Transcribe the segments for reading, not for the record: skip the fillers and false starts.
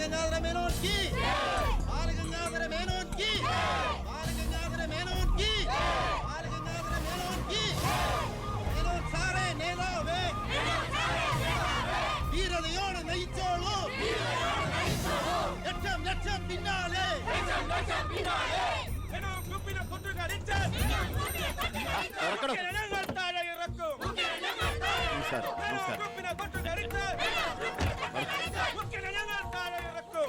बालगंगाधर मेनन की बालगंगाधर मेनन की बालगंगाधर मेनन की बालगंगाधर मेनन की मेनन सारे नेതാവേ വീരതയോടെ നയിച്ചോളൂ ലക്ഷം ലക്ഷം പിന്നാലെ മെനോൻ ഗ്രൂപ്പിനെ കൊണ്ടുകരിച്ച് ഞങ്ങൾ താഴെ ഇറക്കും. മെനോൻ ഗ്രൂപ്പിനെ കൊണ്ടുകരിച്ച് ഞങ്ങൾ താഴെ ഇറക്കും.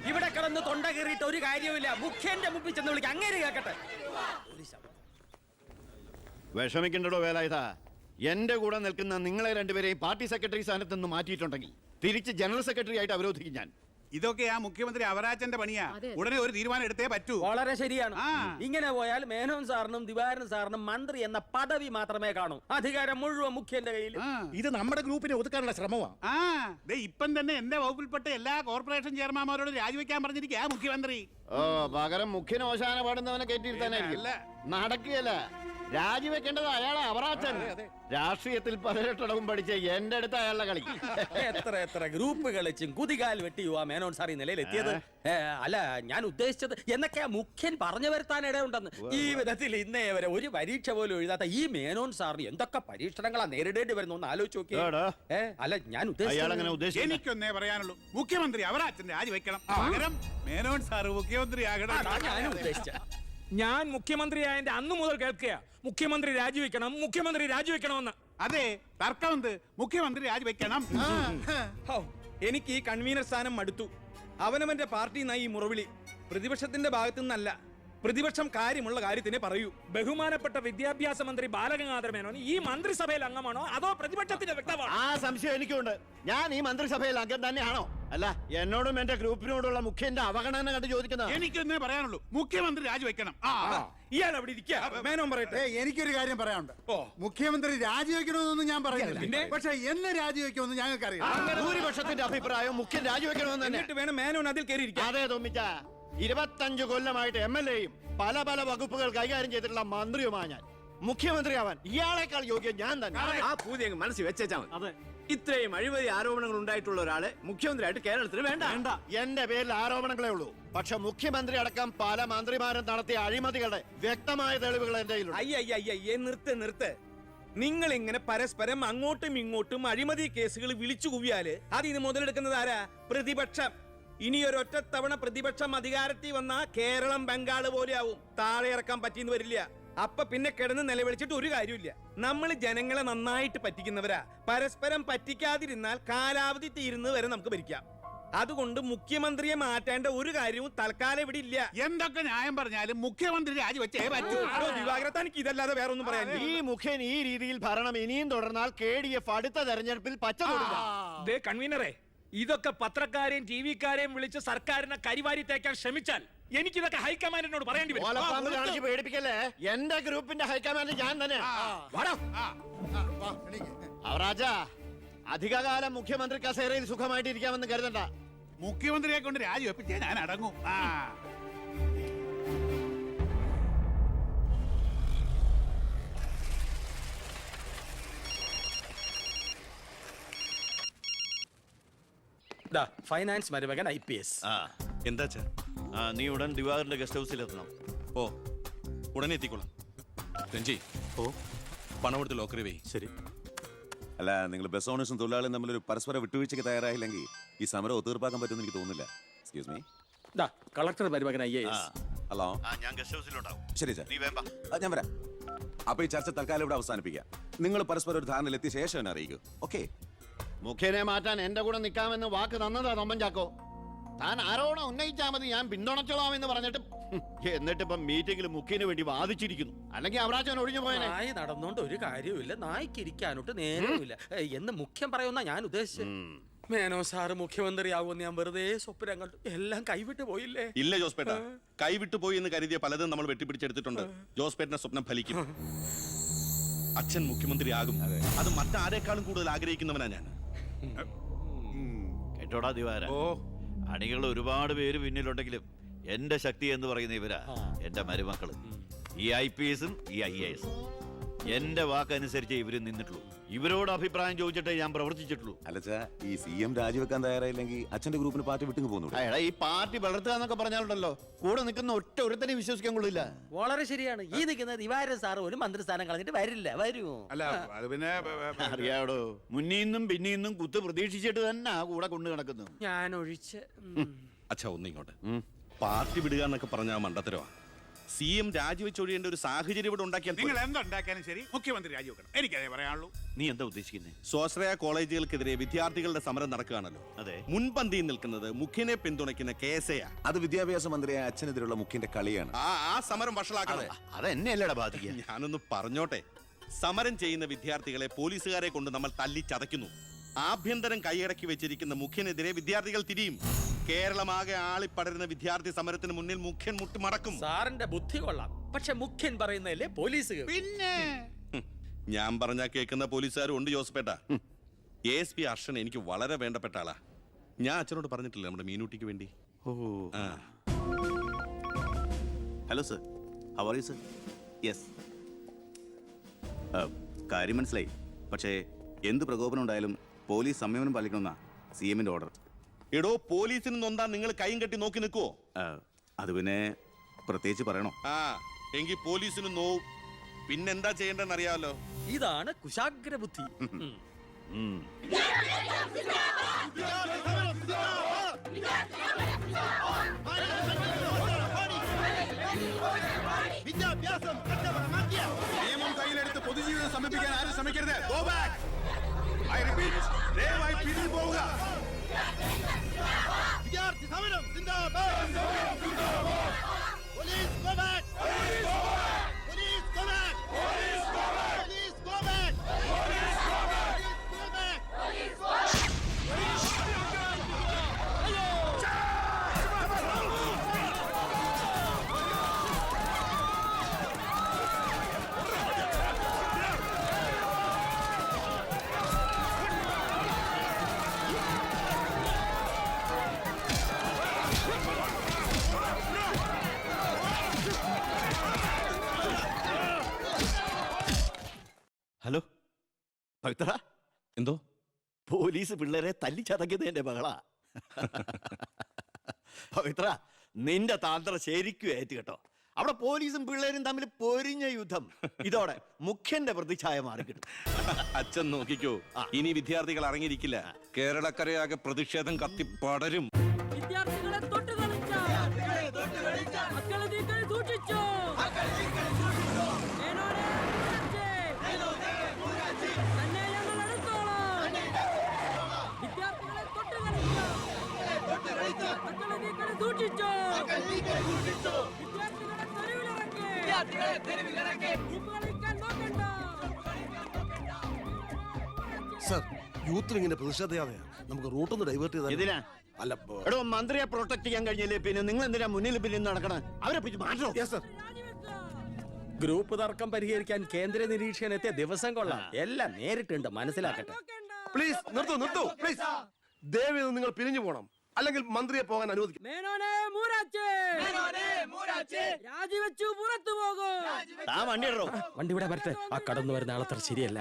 ഇവിടെ കിടന്ന് തൊണ്ട കീറിയിട്ട് ഒരു കാര്യവുമില്ല. മുഖ്യന്റെ മുമ്പിൽ ചെന്ന് വിളിക്കുക. അങ്ങേര് കേക്കട്ടെ. വിഷമിക്കണ്ടോ വേലായുധ. എന്റെ കൂടെ നിൽക്കുന്ന നിങ്ങളെ രണ്ടുപേരെയും പാർട്ടി സെക്രട്ടറി സ്ഥാനത്ത് നിന്ന് മാറ്റിയിട്ടുണ്ടെങ്കിൽ തിരിച്ച് ജനറൽ സെക്രട്ടറി ആയിട്ട് അവരോധിക്കും ഞാൻ. ഇതൊക്കെ ആ മുഖ്യമന്ത്രി അവരാജന്റെ പണിയാ. ഉടനെ ഒരു തീരുമാനം എടുത്തേ പറ്റൂ. വളരെ ശരിയാണ്. ഇങ്ങനെ പോയാൽ മേനോൻ സാറിനും ദിവാരൻ സാറിനും മന്ത്രി എന്ന പദവി മാത്രമേ കാണൂ. അധികാരം മുഴുവൻ മുഖ്യന്റെ കയ്യിൽ. ഇത് നമ്മുടെ ഗ്രൂപ്പിനെ ഒതുക്കാനുള്ള ശ്രമമാണ്. ഇപ്പം തന്നെ എന്റെ വകുപ്പിൽപ്പെട്ട എല്ലാ കോർപ്പറേഷൻ ചെയർമാൻമാരോട് രാജിവെക്കാൻ പറഞ്ഞിരിക്കുക മുഖ്യമന്ത്രി. പകരം മുഖ്യന് ഓശാന പാടുന്നവനെ കയറ്റിയിരുത്താനായിരിക്കും. നടക്കുകയല്ല, രാജിവെക്കേണ്ടത് അയാളെ അവറാച്ചൻ. രാഷ്ട്രീയത്തിൽ 18 പഠിച്ച എന്റെ അടുത്ത് അയാളുടെ കളി. എത്ര എത്ര ഗ്രൂപ്പ് കളിച്ചും കുതികാൽ വെട്ടിയുവാ മേനോൻ സാർ ഈ നിലയിലെത്തിയത്. അല്ല, ഞാൻ ഉദ്ദേശിച്ചത് എന്നൊക്കെയാ മുഖ്യൻ പറഞ്ഞു വരുത്താൻ ഇടയുണ്ടെന്ന്. ഈ വിധത്തിൽ ഇന്നേ വരെ ഒരു പരീക്ഷ പോലും എഴുതാത്ത ഈ മേനോൻ സാറിന് എന്തൊക്കെ പരീക്ഷണങ്ങളാ നേരിടേണ്ടി വരുന്നു എന്ന് ആലോചിച്ച് നോക്കിയേ. അല്ല, ഞാൻ ഉദ്ദേശിച്ചത് എനിക്കൊന്നേ പറയാനുള്ളൂ, മുഖ്യമന്ത്രി അവരാച്ചൻ രാജിവെക്കണം. പകരം മേനോൻ സാർ മുഖ്യമന്ത്രി ആകണം. ഞാൻ ഉദ്ദേശിച്ച ഞാൻ മുഖ്യമന്ത്രിയായ അന്ന് മുതൽ കേൾക്കുക മുഖ്യമന്ത്രി രാജിവെക്കണം, മുഖ്യമന്ത്രി രാജിവെക്കണമെന്ന്. അതെ, തർക്കമുണ്ട്. മുഖ്യമന്ത്രി രാജിവെക്കണം. എനിക്ക് ഈ കൺവീനർ സ്ഥാനം മടുത്തു. അവനവന്റെ പാർട്ടി ഈ മുറവിളി പ്രതിപക്ഷത്തിന്റെ ഭാഗത്തു നിന്നല്ല. പ്രതിപക്ഷം കാര്യമുള്ള കാര്യത്തിനെ പറയൂ. ബഹുമാനപ്പെട്ട വിദ്യാഭ്യാസ മന്ത്രി ബാലഗംഗാധര മേനോൻ ഈ മന്ത്രിസഭയിൽ അംഗമാണോ അതോ പ്രതിപക്ഷത്തിന്റെ വ്യക്തമാണോ? ആ സംശയം എനിക്കുണ്ട്. ഞാൻ ഈ മന്ത്രിസഭയിൽ അംഗം തന്നെയാണോ? അല്ല, എന്നോടും എന്റെ ഗ്രൂപ്പിനോടുള്ള മുഖ്യന്റെ അവഗണന കണ്ട് ചോദിക്കുന്നത്. എനിക്കൊന്നേ പറയാനുള്ളൂ, മുഖ്യമന്ത്രി രാജിവെക്കണം. ഇയാൾ അവിടെ ഇരിക്കുക. മേനോൻ പറയട്ടെ. എനിക്കൊരു കാര്യം പറയാനുണ്ട്. മുഖ്യമന്ത്രി രാജിവെക്കണമെന്നൊന്നും ഞാൻ പറയുന്നില്ല, പക്ഷെ എന്നെ രാജിവെക്കുമെന്ന് ഞങ്ങൾക്കറിയാം. ഭൂരിപക്ഷത്തിന്റെ അഭിപ്രായം മുഖ്യൻ രാജിവെക്കണമെന്ന് തന്നെ. എന്നിട്ട് വേണം മേനോൻ അതിൽ കയറിയിരിക്കാം. അതെ തോമിച്ച, 25 കൊല്ലമായിട്ട് MLA-യും പല പല വകുപ്പുകൾ കൈകാര്യം ചെയ്തിട്ടുള്ള മന്ത്രിയുമാണ് ഞാൻ. മുഖ്യമന്ത്രിയാവാൻ ഇയാളെക്കാൾ യോഗ്യം ഞാൻ തന്നെ. ആ പൂതി മനസ്സിൽ വെച്ചാൽ മതി. ഇത്രയും അഴിമതി ആരോപണങ്ങൾ ഉണ്ടായിട്ടുള്ള ഒരാളെ മുഖ്യമന്ത്രിയായിട്ട് കേരളത്തിന് വേണ്ട. എന്റെ പേരിൽ ആരോപണങ്ങളേ ഉള്ളൂ, പക്ഷെ മുഖ്യമന്ത്രി അടക്കം പല മന്ത്രിമാരും നടത്തിയ അഴിമതികളുടെ വ്യക്തമായ തെളിവുകൾ എന്റെ കയ്യിലുണ്ട്. അയ്യയ്യേ, നിർത്ത്. നിങ്ങൾ ഇങ്ങനെ പരസ്പരം അങ്ങോട്ടും ഇങ്ങോട്ടും അഴിമതി കേസുകൾ വിളിച്ചു കുവിയാല് അതിന് മുതലെടുക്കുന്നത് ആരാ? പ്രതിപക്ഷം. ഇനി ഒരൊറ്റ തവണ പ്രതിപക്ഷം അധികാരത്തിൽ വന്നാ കേരളം ബംഗാള് പോലെ ആവും. താഴെ ഇറക്കാൻ പറ്റിയെന്ന് വരില്ല. അപ്പൊ പിന്നെ കിടന്ന് നിലവിളിച്ചിട്ട് ഒരു കാര്യമില്ല. നമ്മൾ ജനങ്ങളെ നന്നായിട്ട് പറ്റിക്കുന്നവരാ. പരസ്പരം പറ്റിക്കാതിരുന്നാൽ കാലാവധി തീരുന്നത് വരെ നമുക്ക് ഭരിക്കാം. അതുകൊണ്ട് മുഖ്യമന്ത്രിയെ മാറ്റേണ്ട ഒരു കാര്യവും തൽക്കാലം ഇവിടെ ഇല്ല. എന്തൊക്കെ ന്യായം പറഞ്ഞാലും മുഖ്യമന്ത്രി രാജിവെച്ചേ പറ്റൂ. ദിവാകരത്താനിക്ക് ഇതല്ലാതെ വേറെ ഒന്നും പറയാൻ. ഈ മുഖ്യൻ ഈ രീതിയിൽ ഭരണം ഇനിയും തുടർന്നാൽ KDF അടുത്ത തെരഞ്ഞെടുപ്പിൽ പച്ച കൊടുക്കാം. കൺവീനറെ, ഇതൊക്കെ പത്രക്കാരെയും TV-ക്കാരെയും വിളിച്ച് സർക്കാരിനെ കരിവാരി തേക്കാൻ ശ്രമിച്ചാൽ എനിക്കിതൊക്കെ ഹൈക്കമാൻഡിനോട് പറയേണ്ടി വരും. പേടിപ്പിക്കല്ലേ, എന്റെ ഗ്രൂപ്പിന്റെ ഹൈക്കമാൻഡ് ഞാൻ തന്നെ. അവറാജ, അധികകാലം മുഖ്യമന്ത്രി കസേരയിൽ സുഖമായിട്ട് ഇരിക്കാമെന്ന് കരുതണ്ട. മുഖ്യമന്ത്രിയെ കൊണ്ട് രാജിവെപ്പിച്ചേ ഞാൻ അടങ്ങും. ഫൈനാൻസ് മരുമകൻ IPS. എന്താ നീ ഉടൻ ദിവാകരന്റെ ഗസ്റ്റ് ഹൗസിൽ എത്തണം. ഓ, ഉടനെ എത്തിക്കോളാം. രഞ്ജി, പണം കൊടുത്ത് ലോക്കറി വേ. ശരി. അല്ല, നിങ്ങൾ ബസ് ഓണേഴ്സും തൊഴിലാളികളും തമ്മിലൊരു പരസ്പര വിട്ടുവീഴ്ചയ്ക്ക് തയ്യാറായില്ലെങ്കിൽ ഈ സമരം ഒത്തീർപ്പാക്കാൻ പറ്റുമെന്ന് എനിക്ക് തോന്നുന്നില്ല. Excuse me. കളക്ടർ മരുമകൻ IAS. ഹലോ. ഞാൻ ഗസ്റ്റ് ഹൗസിലുണ്ടാവും. ശരി സാർ, ഞാൻ വരാം. അപ്പൊ ഈ ചർച്ച തൽക്കാലം ഇവിടെ അവസാനിപ്പിക്കാം. നിങ്ങൾ പരസ്പരം ഒരു ധാരണയിലെത്തിയ ശേഷം എന്നെ അറിയിക്കൂ. ഓക്കെ? മുഖ്യനെ മാറ്റാൻ എന്റെ കൂടെ നിൽക്കാമെന്ന് വാക്ക് തന്നതാ തൊമ്മൻ ചാക്കോ. താൻ ആരോണം ഉന്നയിച്ചാൽ മതി, ഞാൻ പിന്തുണച്ചോളാമെന്ന് പറഞ്ഞിട്ട് എന്നിട്ടിപ്പം മീറ്റിംഗിൽ മുഖ്യന് വേണ്ടി വാദിച്ചിരിക്കുന്നു. അല്ലെങ്കിൽ അവരാച്ചൻ ഒഴിഞ്ഞു പോയനെ. നായ നടന്നോണ്ട് ഒരു കാര്യമില്ല, നായ്ക്ക് ഇരിക്കാനോട്ട് നേരമില്ല എന്ന് മുഖ്യം പറയുന്ന ഞാൻ ഉദ്ദേശിച്ചത്. മേനോ സാറ് മുഖ്യമന്ത്രിയാവുമെന്ന് ഞാൻ വെറുതെ സ്വപ്നം കണ്ടു. എല്ലാം കൈവിട്ട് പോയില്ലേ? ഇല്ല ജോസ്പേട്ട, കൈവിട്ടു പോയി എന്ന് കരുതിയ പലതും നമ്മൾ വെട്ടിപ്പിടിച്ചെടുത്തിട്ടുണ്ട്. ജോസ്പേട്ടന്റെ സ്വപ്നം ഫലിക്കും. അച്ഛൻ മുഖ്യമന്ത്രിയാകും. അത് മറ്റാരേക്കാളും കൂടുതൽ ആഗ്രഹിക്കുന്നവനാ ഞാൻ. കേട്ടോടാ ദിവാര, അണികൾ ഒരുപാട് പേര് പിന്നിലുണ്ടെങ്കിലും എന്റെ ശക്തി എന്ന് പറയുന്ന ഇവരാ എന്റെ മരുമക്കള്. ഈ IPS-ഉം ഈ IAS-ഉം. എന്റെ വാക്കനുസരിച്ച് ഇവര് നിന്നിട്ടുള്ളൂ. ഇവരോട് അഭിപ്രായം ചോദിച്ചിട്ടേ ഞാൻ പ്രവർത്തിച്ചിട്ടുള്ളൂ. അല്ലച്ചാ ഈ CM രാജിവെക്കാൻ തയ്യാറായില്ലെങ്കിൽ അച്ഛന്റെ ഗ്രൂപ്പിന് പാർട്ടി വിട്ടുങ്ങ് പോകുന്നു. എടാ ഈ പാർട്ടി വളർത്തുക എന്നൊക്കെ പറഞ്ഞാലുണ്ടല്ലോ, കൂടെ നിൽക്കുന്ന ഒറ്റ ഒരുത്തനെ വിശ്വസിക്കാൻ കൊള്ളില്ല. വളരെ ശരിയാണ്. ഈ നിൽക്കുന്ന ദിവാരൻ സാറ് ഒരു മന്ത്രിസ്ഥാനം കളഞ്ഞിട്ട് വരില്ല. വരുമോ? അല്ല അത് പിന്നെ അറിയാടോ, മുന്നീന്നും പിന്നീന്നും കുത്ത് പ്രതീക്ഷിച്ചിട്ട് തന്നെ ആ കൂടെ കൊണ്ടു നടക്കുന്നു. ഞാൻ ഒഴിച്ച് അച്ഛാ ഒന്നിങ്ങോട്ട്. പാർട്ടി വിടുക എന്നൊക്കെ പറഞ്ഞാൽ മണ്ടത്തരവാ. CM രാജിവെച്ചൊഴിയേണ്ട ഒരു സാഹചര്യം ഇവിടെ ഉണ്ടാക്കിയാൽ നിങ്ങൾ എന്തുണ്ടാക്കാനും ശരി മുഖ്യമന്ത്രി രാജിവെക്കണം. എനിക്കതേ പറയാനുള്ളൂ. നീ എന്താ ഉദ്ദേശിക്കുന്നത്? സ്വാശ്രയ കോളേജുകൾക്കെതിരെ വിദ്യാർത്ഥികളുടെ സമരം നടക്കുകയാണല്ലോ. അതെ. മുൻപന്തിയിൽ നിൽക്കുന്നത് മുഖ്യനെ പിന്തുണയ്ക്കുന്ന കേസയാ. അത് വിദ്യാഭ്യാസ മന്ത്രിയായ അച്ഛനെതിരെയുള്ള മുഖ്യന്റെ കളിയാണ്. ആ സമരം വഷളാക്കണം. അതെന്നെയല്ലടാ ബാധിക്കുക. ഞാനൊന്ന് പറഞ്ഞോട്ടെ. സമരം ചെയ്യുന്ന വിദ്യാർത്ഥികളെ പോലീസുകാരെ കൊണ്ട് നമ്മൾ തല്ലിച്ചതയ്ക്കുന്നു. ആഭ്യന്തരം കൈയടക്കി വെച്ചിരിക്കുന്ന മുഖ്യനെതിരെ വിദ്യാർത്ഥികൾ തിരിയും. കേരളമാകെ ആളിപ്പടരുന്ന വിദ്യാർത്ഥി സമരത്തിന് മുന്നിൽ മുഖ്യൻ മുട്ടുമടക്കും. സാറിന്റെ ബുദ്ധി കൊള്ളാം. പക്ഷെ മുഖ്യൻ പറയുന്നതല്ലേ പോലീസ്. പിന്നെ ഞാൻ പറഞ്ഞാ കേൾക്കുന്ന പോലീസുകാരും ഉണ്ട് ജോസഫേട്ട. ASP അർഷൻ എനിക്ക് വളരെ വേണ്ടപ്പെട്ട ആളാ. ഞാൻ അച്ഛനോട് പറഞ്ഞിട്ടില്ല നമ്മുടെ മീനൂട്ടിക്ക് വേണ്ടി. Hello sir, how are you sir? Yes, കാര്യം മനസ്സിലായി. പക്ഷേ എന്ത് പ്രകോപനം ഉണ്ടായാലും പോലീസ് സംയമനം പാലിക്കണമെന്നാ CMന്റെ ഓർഡർ. എടോ, പോലീസിന് നൊന്താൻ നിങ്ങൾ കൈയും കെട്ടി നോക്കി നിൽക്കുവോ? അത് പിന്നെ പ്രത്യേകിച്ച് പറയണോ? എങ്കിൽ പോലീസിന് നോവും. പിന്നെന്താ ചെയ്യേണ്ടെന്ന് അറിയാമല്ലോ. ഇതാണ് കുശാഗ്ര ബുദ്ധി. വിദ്യാഭ്യാസം നിയമം കയ്യിലെടുത്ത് പൊതുജീവിതം സമീപിക്കാൻ ആരും ശ്രമിക്കരുത്. Go back. I repeat, ദയവായി പിന്നിൽ പോവുക. വിദ്യാർത്ഥി സമരം സിന്ദാബാദ്. Police go back. Police go back. Police go back. Police go back. Police go back. Police go back. Police go back. Hello Pavithra, എന്തോ പോലീസ് പിള്ളേരെ തല്ലിച്ചതക്കിയത് എന്റെ മകളാ. പവിത്ര, നിന്റെ താന്ത്ര ശരിക്കും ഏറ്റ് കേട്ടോ. അവിടെ പോലീസും പിള്ളേരും തമ്മിൽ പൊരിഞ്ഞ യുദ്ധം. ഇതോടെ മുഖ്യന്റെ പ്രതിച്ഛായ മാറിക്കിട്ടും. അച്ഛൻ നോക്കിക്കോ, ഇനി വിദ്യാർത്ഥികൾ ഇറങ്ങിയിരിക്കില്ല. കേരളക്കരയാകെ പ്രതിഷേധം കത്തിപ്പടരും. വിദ്യാർത്ഥികളെ തൊട്ട് കളിച്ച മക്കളെ നീക്കളെ സൂക്ഷിച്ചോ. തന്നെ ഞങ്ങൾ എടുത്തോളാം. വിദ്യാർത്ഥികളെ തൊട്ട് കളിച്ച മക്കളെ നീക്കളെ സൂക്ഷിച്ചോ. വിദ്യാർത്ഥികളെ തെരുവിലിറങ്ങി കളിക്കാൻ നോക്കണ്ട. സർ, യൂത്തിന് ഇങ്ങനെ പ്രതിഷേധയാതെയാണ് നമുക്ക് റൂട്ടൊന്ന് ഡൈവേർട്ട് ചെയ്താൽ. ഇതിനാ അല്ല എടോ, മന്ത്രിയെ പ്രൊട്ടക്ട് ചെയ്യാൻ കഴിഞ്ഞില്ലേ പിന്നെ നിങ്ങൾ എന്തിനാ മുന്നിൽ പിന്നിൽ നടക്കണം? അവരെ പിടിച്ച് മാറ്റോ. സർ, ഗ്രൂപ്പ് തർക്കം പരിഹരിക്കാൻ കേന്ദ്ര നിരീക്ഷകൻ എത്തിയ ദിവസം കൊള്ളാം. എല്ലാം നേരിട്ടുണ്ട്, മനസ്സിലാക്കട്ടെ. പ്ലീസ് നിർത്തൂ പ്ലീസ്. ദയവ് നിങ്ങൾ പിരിഞ്ഞു പോകണം, അല്ലെങ്കിൽ മന്ത്രിയെ പോകാൻ അനുവദിക്കും. മേനോനെ മൂരാച്ചേ രാജിവെച്ചു പുറത്തു പോകും. താ വണ്ടി ഇടറോ. വണ്ടി ഇവിടെ വരട്ടെ. ആ കടന്നു വരുന്ന ആളത്ര ശരിയല്ല.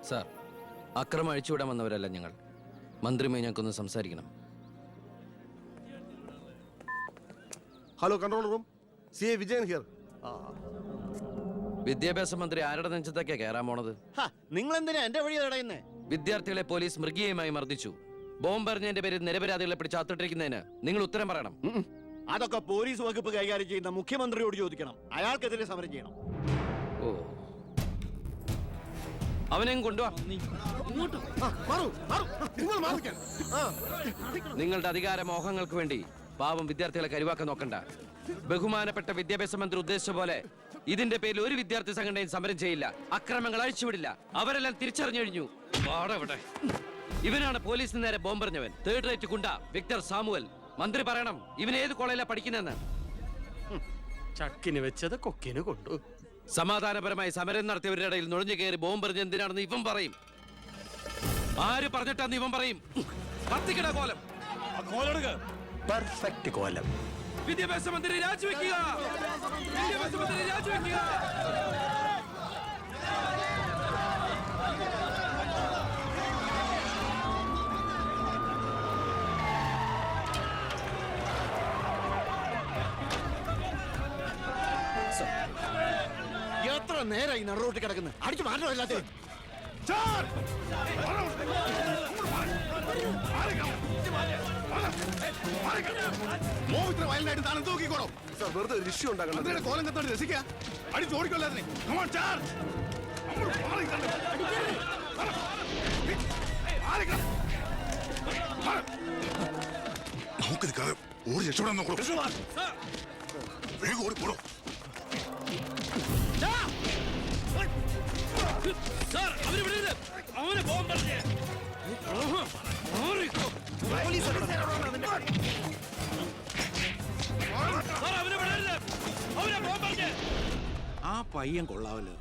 സാർ, അക്രമം അഴിച്ചുവിടാൻ വന്നവരല്ല ഞങ്ങൾ. മന്ത്രിയുമായി ഞങ്ങൾക്കൊന്ന് സംസാരിക്കണം. Hello control room, CA Vijayan here. വിദ്യാഭ്യാസ മന്ത്രി ആരുടെ നെഞ്ചത്തൊക്കെയാ കയറാൻ പോണത്? നിങ്ങൾ എന്തിനാ എന്റെ വഴി തടയുന്നേ? വിദ്യാർത്ഥികളെ പോലീസ് മൃഗീയമായി മർദ്ദിച്ചു. ബോംബെറിഞ്ഞതിന്റെ പേരിൽ നിരപരാധികളെ പിടിച്ച് അത്തിട്ടിരിക്കുന്നതിന് നിങ്ങൾ ഉത്തരം പറയണം. അതൊക്കെ പോലീസ് വകുപ്പ് കൈകാര്യം ചെയ്യുന്ന മുഖ്യമന്ത്രിയോട് ചോദിക്കണം. അയാൾക്കെതിരെ സമരം ചെയ്യണം. ഓ, അവനെയും കൊണ്ടുവാ. നിങ്ങളുടെ അധികാരമോഹങ്ങൾക്ക് വേണ്ടി പാവം വിദ്യാർത്ഥികളെ കരുവാക്കാൻ നോക്കണ്ട. ബഹുമാനപ്പെട്ട വിദ്യാഭ്യാസ മന്ത്രി ഉദ്ദേശിച്ച പോലെ ഇതിന്റെ പേരിൽ ഒരു വിദ്യാർത്ഥി സംഘടനയും സമരം ചെയ്യില്ല, അക്രമങ്ങൾ അഴിച്ചുവിടില്ല. അവരെല്ലാം തിരിച്ചറിഞ്ഞു കഴിഞ്ഞു. ഇവനാണ് പോലീസിന് നേരെ ബോംബെറിഞ്ഞവൻ. 3rd റേറ്റ് ഗുണ്ട വിക്ടർ സാമുവൽ. മന്ത്രി പറയണം ഇവൻ ഏത് കോളേജിലാണ് പഠിക്കുന്നതെന്ന്. ചക്കിന് വെച്ചത് കൊക്കിന് കൊണ്ടു. സമാധാനപരമായി സമരം നടത്തിയവരുടെ ഇടയിൽ നുഴഞ്ഞു കയറി ബോംബെറിഞ്ഞ് എന്തിനാണെന്ന് ഇവൻ പറയും. ആര് പറഞ്ഞിട്ടാന്ന് ഇവൻ പറയും. കത്തിക്കട കോലം. പെർഫെക്റ്റ് കോലം. വിദ്യാഭ്യാസ മന്ത്രി രാജിവെക്കുക. വിദ്യാഭ്യാസ മന്ത്രി രാജിവെക്കുക. എത്ര നേരം ഈ നടുറോട്ടി കിടക്കുന്നത്? അടിച്ചു മാറ്റോ എല്ലാത്തിനും. ഇത്ര വയലിനായിട്ട് താൻ തൂക്കിക്കോളോ വെറുതെ ഒരു ഇഷ്യൂ ഉണ്ടാക്കണം. കോലം കത്തോണ്ട് രസിക്കുക അടിച്ച് ഓടിക്കൊല്ലാതിനെ. നമുക്കിത് ഓടി രക്ഷപ്പെടാൻ നോക്കണോ? വേഗം ഓടിപ്പോടോ. ആ പയ്യൻ കൊള്ളാവല്ലോ.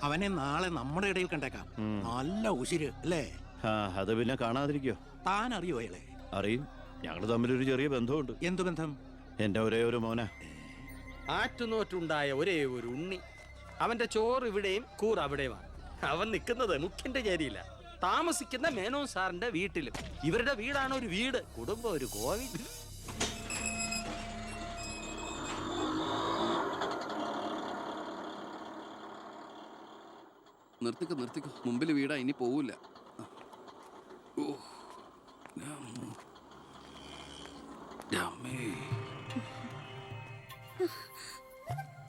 അവനെ നാളെ നമ്മുടെ ഇടയിൽ കണ്ടേക്കാം. നല്ല ഉശിര് അല്ലേ? അത് പിന്നെ കാണാതിരിക്കോ? താൻ അറിയോ അയാളെ? അറിയും. ഞങ്ങൾ തമ്മിലൊരു ചെറിയ ബന്ധമുണ്ട്. എന്തു ബന്ധം? എന്റെ ഒരേ ഒരു മോന. ആറ്റുനോറ്റുണ്ടായ ഒരേ ഒരു ഉണ്ണി. അവന്റെ ചോറ് ഇവിടെയും കൂറ് അവിടെയുമാണ്. അവൻ നിൽക്കുന്നത് മുഖ്യന്റെ ചേരിയില്ല, താമസിക്കുന്ന മേനോൻ സാറിന്റെ വീട്ടിലും. ഇവരുടെ വീടാണ് ഒരു വീട്, കുടുംബം ഒരു കോവിൽ. നിർത്തിക്കോ മുമ്പിൽ വീടാ, ഇനി പോവില്ല.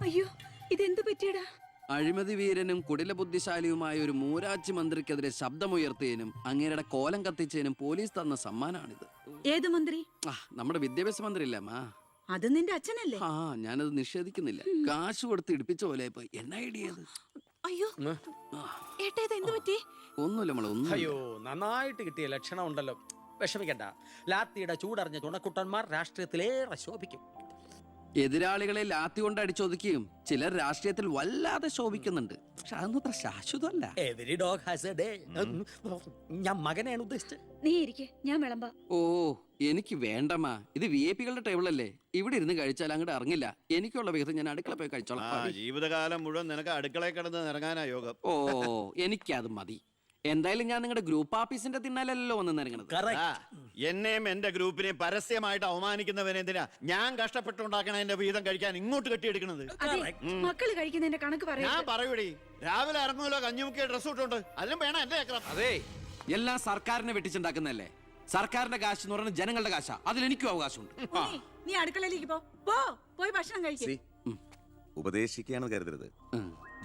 അയ്യോ, ഇതെന്ത് പറ്റിയടാ? അഴിമതി വീരനും കുടില ബുദ്ധിശാലിയുമായ ഒരു മൂരാജ് മന്ത്രിക്കെതിരെ ശബ്ദമുയർത്തിയതിനും അങ്ങേരുടെ കോലം കത്തിച്ചതിനും പോലീസ് തന്ന സമ്മാനാണിത്. ഏത് മന്ത്രി? നമ്മുടെ വിദ്യാഭ്യാസ മന്ത്രി ഇല്ലേ മാ? അത് നിന്റെ അച്ഛനല്ലേ? ആ, ഞാനത് നിഷേധിക്കുന്നില്ല. കാശ് കൊടുത്ത് ഇടിപ്പിച്ച പോലെ പോയി. എന്നാ ഐഡിയത്? അയ്യോ ഏട്ടാ, ഇത് എന്ത് പറ്റി? ഒന്നുമില്ല മോളെ, ഒന്നും. അയ്യോ, നന്നായിട്ട് കിട്ടിയ ലക്ഷണം ഉണ്ടല്ലോ. വിഷമിക്കണ്ട. ലാത്തിയുടെ ചൂടറിഞ്ഞ തുണക്കുട്ടന്മാർ രാഷ്ട്രീയത്തിലേറെ ശോഭിക്കും. എതിരാളികളെ ലാത്തി കൊണ്ട് അടിച്ചൊതുക്കിയും ചിലർ രാഷ്ട്രീയത്തിൽ വല്ലാതെ ശോഭിക്കുന്നുണ്ട്. പക്ഷെ അതൊന്നും അത്ര ശാശ്വതമല്ല. Every dog has a day. ഞാൻ മകനെയാണ് ഉദ്ദേശിച്ചത്. നീ ഇരിക്കെ, ഞാൻ വിളമ്പാ. ഓ, എനിക്ക് വേണ്ടമ്മാ. ഇത് VIP കളുടെ ടേബിൾ അല്ലേ? ഇവിടെ ഇരുന്ന് കഴിച്ചാൽ അങ്ങോട്ട് ഇറങ്ങില്ല. എനിക്കുള്ള വിഹിതം ഞാൻ അടുക്കള പോയി കഴിച്ചോളാം. ജീവിതകാലം മുഴുവൻ നിനക്ക് അടുക്കളയിൽ കിടന്ന് ഇറങ്ങാനാ യോഗം. ഓ, എനിക്കത് മതി. എന്തായാലും ഞാൻ നിങ്ങളുടെ ഗ്രൂപ്പ് ഓഫീസിന്റെ തിന്നാലല്ലോ വന്ന് നിറങ്ങണത്. എന്നെയും എന്റെ ഗ്രൂപ്പിനെയും പരസ്യമായിട്ട് അവമാനിക്കുന്നവനെന്തിനാ ഞാൻ കഷ്ടപ്പെട്ടുണ്ടാക്കണ എന്റെ വീതം കഴിക്കാൻ ഇങ്ങോട്ട് കെട്ടിയെടുക്കണത്? മക്കള് കഴിക്കുന്നതിന്റെ കണക്ക് പറയാ. ഞാൻ പറയൂടി, രാവിലെ ഇറങ്ങുമല്ലോ കഞ്ഞിമുക്കിയ ഡ്രസ് ഇട്ടുണ്ട്, അതിനും വേണം എന്റെ ചക്രം. അതെ, എല്ലാം സർക്കാരിനെ വെട്ടിച്ചുണ്ടാക്കുന്നല്ലേ. സർക്കാരിന്റെ കാശ് എന്ന് പറയുന്നത് ജനങ്ങളുടെ കാശാ. അതിൽ എനിക്കും അവകാശമുണ്ട്. നീ അടുക്കളയിലേക്ക് പോയി ഭക്ഷണം കഴിക്കും. ഉപദേശിക്കുകയാണ് കരുതരുത്.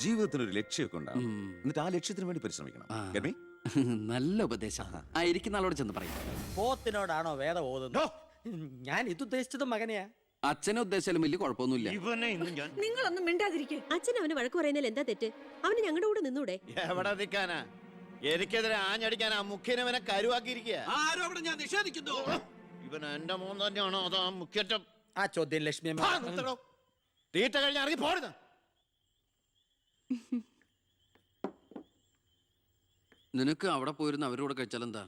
ജീവിതത്തിന് ഒരു ലക്ഷ്യമൊക്കെ ഉണ്ടാവും. എന്നിട്ട് ആ ലക്ഷ്യത്തിന് വേണ്ടി പരിശ്രമിക്കണം. നല്ല ഉപദേശം. ഇരിക്കുന്ന ആളോട് ചെന്ന് പറയും. പോത്തിനോടാണോ വേദം ഓതുന്നത്? ഞാൻ ഇതുദ്ദേശിച്ചത് മകനെയാ. അച്ഛനെ ഉദ്ദേശിച്ചാലും വലിയ കുഴപ്പമൊന്നുമില്ല. നിങ്ങളൊന്നും മിണ്ടാതിരിക്കെ. അച്ഛൻ അവന് വഴക്ക് പറയുന്നതിൽ എന്താ തെറ്റ്? അവന് ഞങ്ങളുടെ കൂടെ നിന്നൂടെ? എവിടെ നിൽക്കാനാ? എനിക്കെതിരെ ആഞ്ഞടിക്കാൻ ആ മുഖ്യനവനെ കരുവാക്കിയിരിക്കുക. ഞാൻ നിഷേധിക്കുന്നു. ഇവൻ എന്റെ മോൻ തന്നെയാണോ അതോ മുഖ്യറ്റം? ആ ചോദ്യം ലക്ഷ്മി തീറ്റ കഴിഞ്ഞ് ഇറങ്ങി പോടുന്ന. നിനക്ക് അവിടെ പോയിരുന്ന അവരോട് കഴിച്ചാലെന്താ?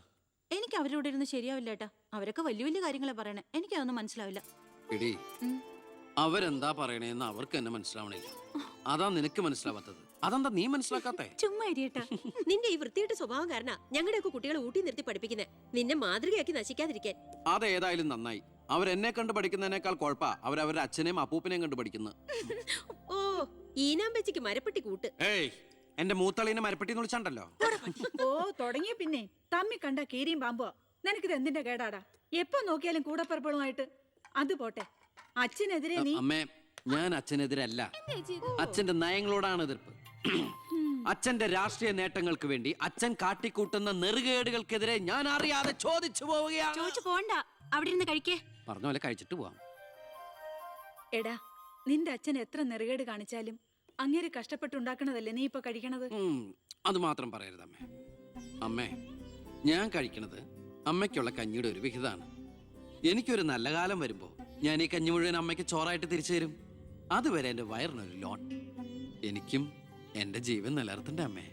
എനിക്ക് അവരോട് ഇരുന്ന് ശരിയാവില്ല ഏട്ടാ. അവരൊക്കെ വലിയ വലിയ കാര്യങ്ങളെ പറയണേ. എനിക്കതൊന്നും മനസ്സിലാവില്ല. എടി, അവരെന്താ പറയണേന്ന് അവർക്ക് എന്നെ മനസ്സിലാവണില്ല. അതാ നിനക്ക് മനസ്സിലാവാത്തത്. അതെന്താ നീ മനസ്സിലാക്കാത്തേ? ചുമ്മാ ഇരിയേട്ടാ. നിന്റെ ഈ വൃത്തിയുടെ സ്വഭാവം കാരണം ഞങ്ങളുടെയൊക്കെ കുട്ടികളെ ഊട്ടി നിർത്തി പഠിപ്പിക്കുന്നത്, നിന്നെ മാതൃകയാക്കി നശിക്കാതിരിക്കാൻ. അതേതായാലും നന്നായി. അവരെന്നെ കണ്ട് പഠിക്കുന്നതിനേക്കാൾ കുഴപ്പാ അവരവരുടെ അച്ഛനെയും അപ്പൂപ്പനെയും കണ്ട് പഠിക്കുന്നത്. ഓ, ഈനാമ്പച്ചിക്ക് മരപ്പെട്ടി കൂട്ട്. ഏയ്, എന്റെ മൂത്തളീനെ മരപ്പെട്ടി എന്ന് വിളിച്ചാണ്ടല്ലോ. ഓ, തുടങ്ങിയ പിന്നെ തമ്മി കണ്ട കീരിയും പാമ്പോ. നിനക്കിത് എന്തിന്റെ കേടാടാ? എപ്പോ നോക്കിയാലും കൂടപ്പറപ്പളുമായിട്ട്. അത് പോട്ടെ, അച്ഛനെതിരെ നീ. അമ്മേ, ഞാൻ അച്ഛനെതിരല്ല. അച്ഛന്റെ നയങ്ങളോടാണ് എതിർപ്പ്. അച്ഛന്റെ രാഷ്ട്രീയ നേട്ടങ്ങൾക്ക് വേണ്ടി അച്ഛൻ കാട്ടിക്കൂട്ടുന്ന നെറുകേടുകൾക്കെതിരെ ഞാൻ അറിയാതെ ചോദിച്ചു പോവുകയാണ്. ചോദിച്ചു പോണ്ട, അവിടെ ഇരുന്ന് കഴിക്കേ. പറഞ്ഞ പോലെ കഴിച്ചിട്ട് പോവാം. എടാ, നിന്റെ അച്ഛൻ എത്ര നെറുകേട് കാണിച്ചാലും അങ്ങേര് കഷ്ടപ്പെട്ടുണ്ടാക്കണതല്ലേ നീ ഇപ്പൊ കഴിക്കണത്? അത് മാത്രം പറയരുത് അമ്മേ. അമ്മേ, ഞാൻ കഴിക്കണത് അമ്മയ്ക്കുള്ള കഞ്ഞിയുടെ ഒരു വിഹിതമാണ്. എനിക്കൊരു നല്ല കാലം വരുമ്പോ ഞാൻ ഈ കഞ്ഞി മുഴുവൻ അമ്മയ്ക്ക് ചോറായിട്ട് തിരിച്ചു തരും. അതുവരെ എന്റെ വയറിനൊരു ലോൺ. എനിക്കും എന്റെ ജീവൻ നിലനിർത്തണ്ടേ അമ്മേ?